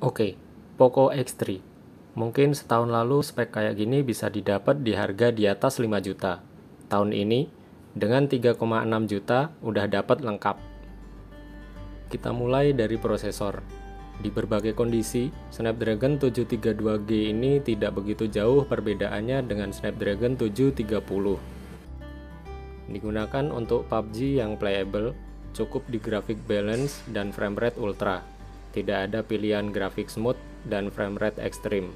Oke, Poco X3. Mungkin setahun lalu spek kayak gini bisa didapat di harga di atas 5 juta. Tahun ini, dengan 3,6 juta udah dapat lengkap. Kita mulai dari prosesor. Di berbagai kondisi, Snapdragon 732G ini tidak begitu jauh perbedaannya dengan Snapdragon 730. Digunakan untuk PUBG yang playable, cukup di grafik balance dan frame rate ultra. Tidak ada pilihan grafik smooth dan frame rate ekstrim.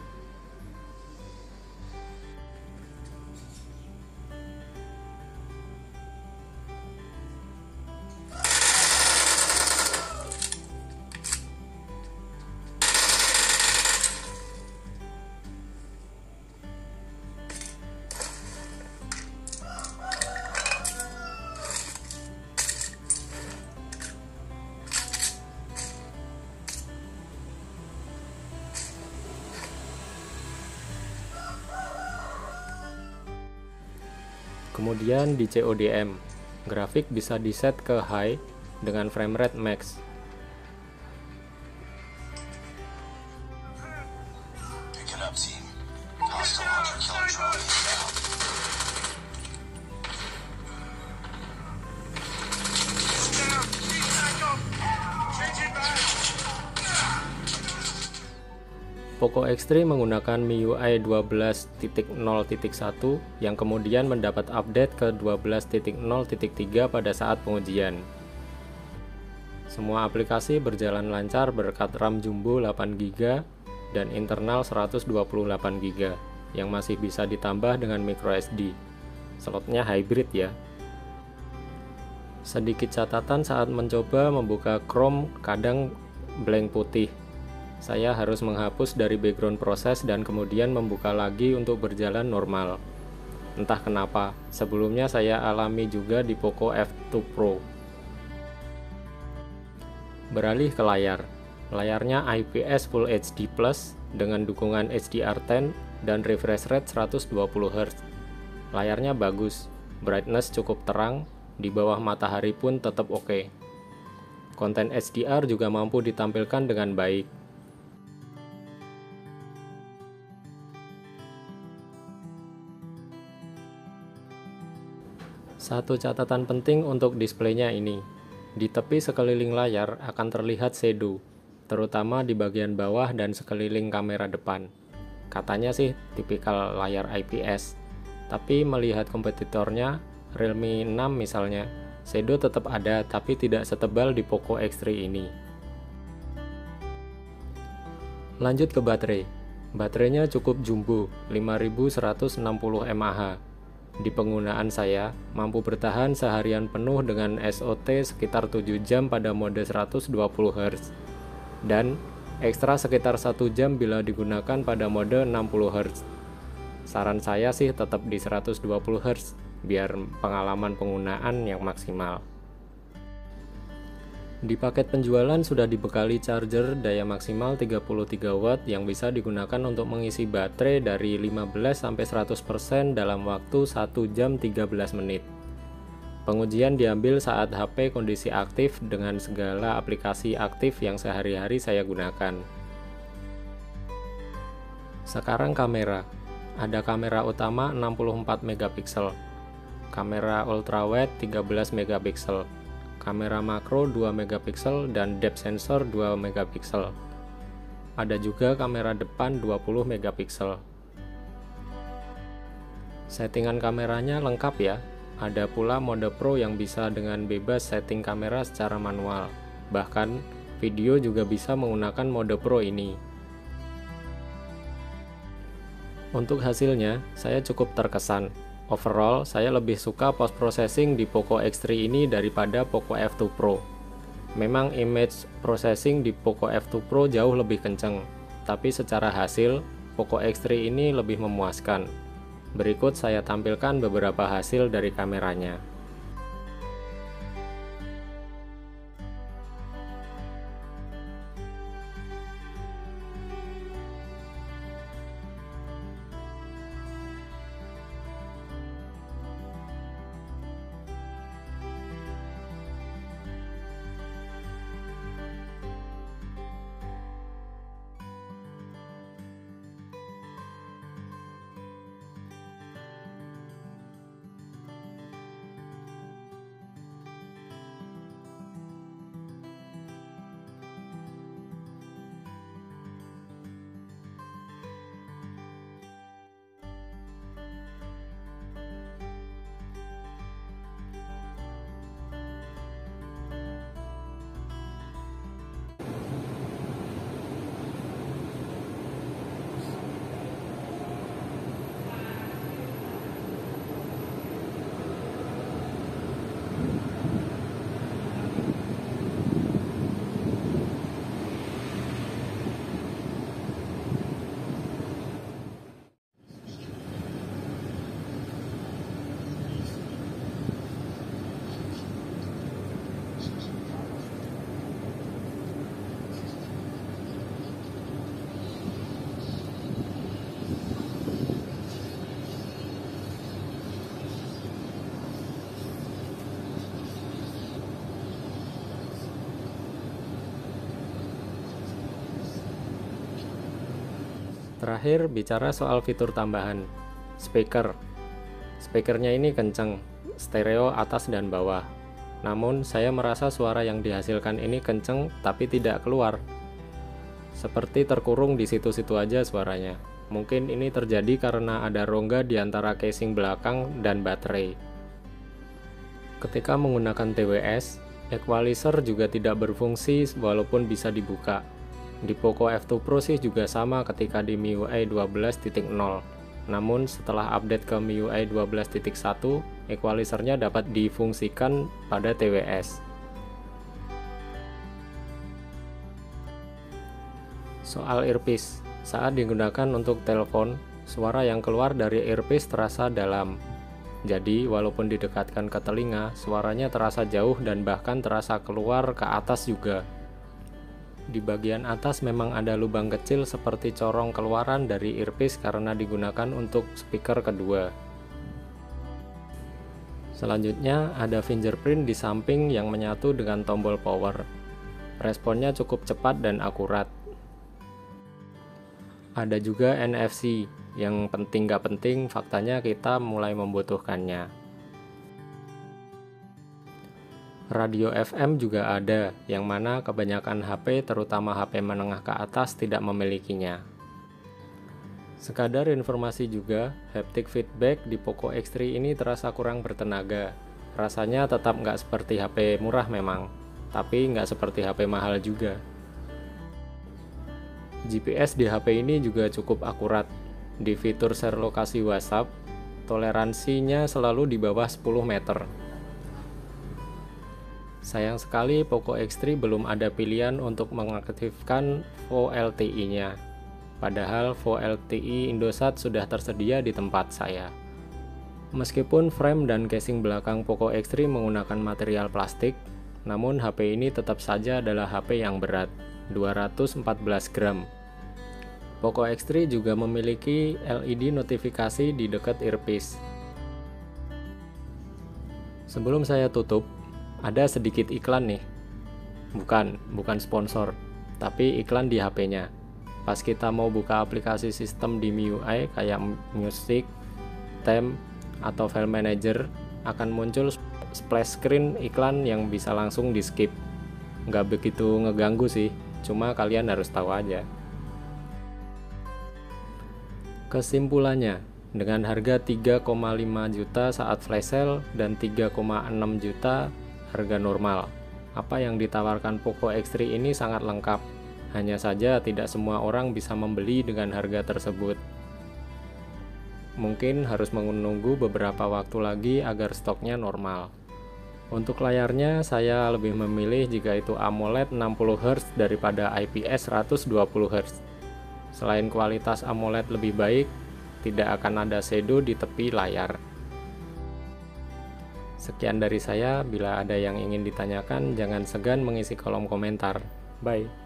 Kemudian di CODM, grafik bisa diset ke high dengan frame rate max. Pick it up, team. Hostile hunter-killer drone inbound. Poco X3 menggunakan MIUI 12.0.1 yang kemudian mendapat update ke 12.0.3 pada saat pengujian. Semua aplikasi berjalan lancar berkat RAM jumbo 8GB dan internal 128GB yang masih bisa ditambah dengan microSD. Slotnya hybrid ya. Sedikit catatan saat mencoba membuka Chrome kadang blank putih. Saya harus menghapus dari background proses dan kemudian membuka lagi untuk berjalan normal. Entah kenapa, sebelumnya saya alami juga di Poco F2 Pro. Beralih ke layar. Layarnya IPS Full HD Plus dengan dukungan HDR10 dan refresh rate 120Hz. Layarnya bagus, brightness cukup terang, di bawah matahari pun tetap oke. Konten HDR juga mampu ditampilkan dengan baik. Satu catatan penting untuk displaynya ini, di tepi sekeliling layar akan terlihat shadow, terutama di bagian bawah dan sekeliling kamera depan. Katanya sih tipikal layar IPS, tapi melihat kompetitornya, Realme 6 misalnya, shadow tetap ada tapi tidak setebal di Poco X3 ini. Lanjut ke baterai. Baterainya cukup jumbo, 5160 mAh. Di penggunaan saya, mampu bertahan seharian penuh dengan SOT sekitar 7 jam pada mode 120Hz dan ekstra sekitar 1 jam bila digunakan pada mode 60Hz. Saran saya sih tetap di 120Hz biar pengalaman penggunaan yang maksimal. Di paket penjualan sudah dibekali charger daya maksimal 33 watt yang bisa digunakan untuk mengisi baterai dari 15-100% dalam waktu 1 jam 13 menit. Pengujian diambil saat HP kondisi aktif dengan segala aplikasi aktif yang sehari-hari saya gunakan. Sekarang kamera. Ada kamera utama 64 megapiksel, kamera ultrawide 13 megapiksel, kamera makro 2 megapiksel dan depth sensor 2 megapiksel. Ada juga kamera depan 20 megapiksel. Settingan kameranya lengkap ya. Ada pula mode Pro yang bisa dengan bebas setting kamera secara manual. Bahkan video juga bisa menggunakan mode Pro ini. Untuk hasilnya, saya cukup terkesan. Overall, saya lebih suka post processing di Poco X3 ini daripada Poco F2 Pro. Memang image processing di Poco F2 Pro jauh lebih kenceng, tapi secara hasil, Poco X3 ini lebih memuaskan. Berikut saya tampilkan beberapa hasil dari kameranya. Terakhir, bicara soal fitur tambahan. Speaker. Speakernya ini kenceng, stereo atas dan bawah. Namun, saya merasa suara yang dihasilkan ini kenceng tapi tidak keluar. Seperti terkurung di situ-situ aja suaranya. Mungkin ini terjadi karena ada rongga di antara casing belakang dan baterai. Ketika menggunakan TWS, equalizer juga tidak berfungsi walaupun bisa dibuka. Di Poco F2 Pro sih juga sama ketika di MIUI 12.0. Namun setelah update ke MIUI 12.1, equalizernya dapat difungsikan pada TWS. Soal earpiece, saat digunakan untuk telepon, suara yang keluar dari earpiece terasa dalam. Jadi, walaupun didekatkan ke telinga, suaranya terasa jauh dan bahkan terasa keluar ke atas juga. Di bagian atas memang ada lubang kecil seperti corong keluaran dari earpiece karena digunakan untuk speaker kedua. Selanjutnya, ada fingerprint di samping yang menyatu dengan tombol power. Responnya cukup cepat dan akurat. Ada juga NFC, yang penting gak penting, faktanya kita mulai membutuhkannya. Radio FM juga ada, yang mana kebanyakan HP, terutama HP menengah ke atas, tidak memilikinya. Sekadar informasi juga, haptic feedback di Poco X3 ini terasa kurang bertenaga. Rasanya tetap nggak seperti HP murah memang, tapi nggak seperti HP mahal juga. GPS di HP ini juga cukup akurat. Di fitur share lokasi WhatsApp, toleransinya selalu di bawah 10 meter. Sayang sekali Poco X3 belum ada pilihan untuk mengaktifkan VoLTE-nya. Padahal VoLTE Indosat sudah tersedia di tempat saya. Meskipun frame dan casing belakang Poco X3 menggunakan material plastik, namun HP ini tetap saja adalah HP yang berat, 214 gram. Poco X3 juga memiliki LED notifikasi di dekat earpiece. Sebelum saya tutup, ada sedikit iklan nih. Bukan sponsor, tapi iklan di HP-nya. Pas kita mau buka aplikasi sistem di MIUI kayak Music, Theme, atau File Manager, akan muncul splash screen iklan yang bisa langsung di skip. Nggak begitu ngeganggu sih, cuma kalian harus tahu aja. Kesimpulannya, dengan harga 3,5 juta saat flash sale dan 3,6 juta harga normal, apa yang ditawarkan Poco X3 ini sangat lengkap. Hanya saja tidak semua orang bisa membeli dengan harga tersebut. Mungkin harus menunggu beberapa waktu lagi agar stoknya normal. Untuk layarnya, saya lebih memilih jika itu AMOLED 60Hz daripada IPS 120Hz. Selain kualitas AMOLED lebih baik, tidak akan ada shadow di tepi layar. Sekian dari saya, bila ada yang ingin ditanyakan, jangan segan mengisi kolom komentar. Bye.